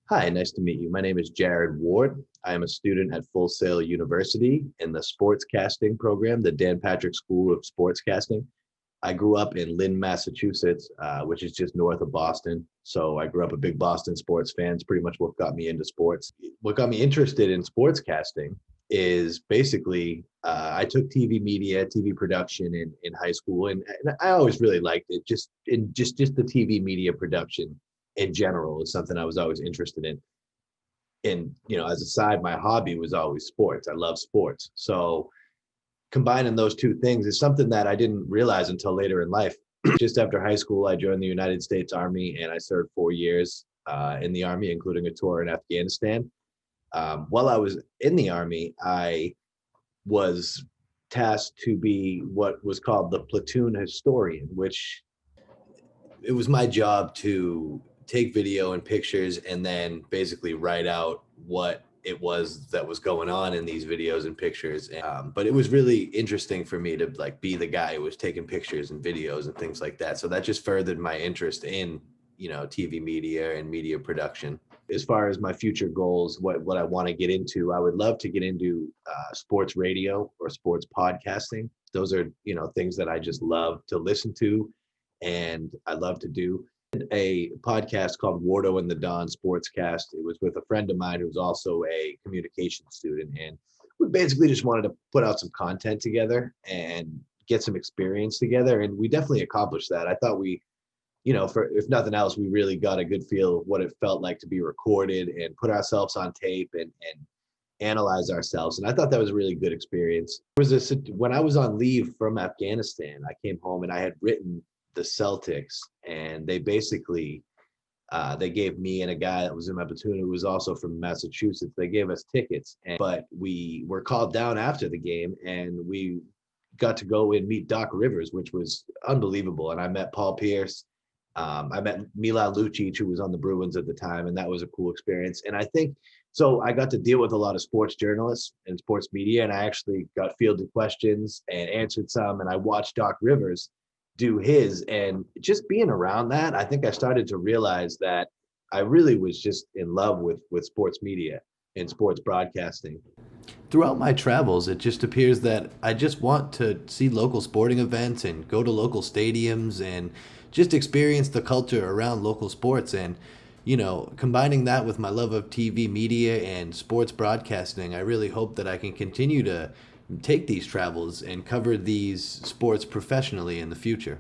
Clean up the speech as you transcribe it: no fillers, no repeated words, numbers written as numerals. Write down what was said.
Hi, nice to meet you. My name is Jared Ward. I am a student at Full Sail University in the sportscasting program, the Dan Patrick School of Sportscasting. I grew up in Lynn, Massachusetts, which is just north of Boston. So I grew up a big Boston sports fan. It's pretty much what got me into sports. What got me interested in sportscasting is basically I took TV media, TV production in high school, and I always really liked it. Just the TV media production in general is something I was always interested in. And as a side, my hobby was always sports. I love sports. So combining those two things is something that I didn't realize until later in life. Just after high school, I joined the United States Army and I served 4 years in the Army, including a tour in Afghanistan. While I was in the Army, I was tasked to be what was called the platoon historian, which it was my job to take video and pictures and then basically write out what it was that was going on in these videos and pictures. But it was really interesting for me to like be the guy who was taking pictures and videos and things like that. So that just furthered my interest in TV media and media production. As far as my future goals, what I want to get into, I would love to get into sports radio or sports podcasting. Those are things that I just love to listen to and I love to do. A podcast called Wardo and the Don Sportscast. It was with a friend of mine who's also a communication student, and we basically just wanted to put out some content together and get some experience together, and we definitely accomplished that. I thought for if nothing else, we really got a good feel of what it felt like to be recorded and put ourselves on tape and analyze ourselves. And I thought that was a really good experience. There was when I was on leave from Afghanistan, I came home and I had written the Celtics, and they basically they gave me and a guy that was in my platoon who was also from Massachusetts. They gave us tickets, but we were called down after the game, and we got to go and meet Doc Rivers, which was unbelievable. And I met Paul Pierce. I met Milan Lucic, who was on the Bruins at the time, and that was a cool experience. And I think so. I got to deal with a lot of sports journalists and sports media, and I actually got fielded questions and answered some. And I watched Doc Rivers do his, and just being around that, I think I started to realize that I really was just in love with sports media and sports broadcasting. Throughout my travels, it just appears that I just want to see local sporting events and go to local stadiums and just experience the culture around local sports. And, combining that with my love of TV media and sports broadcasting, I really hope that I can continue to take these travels and cover these sports professionally in the future.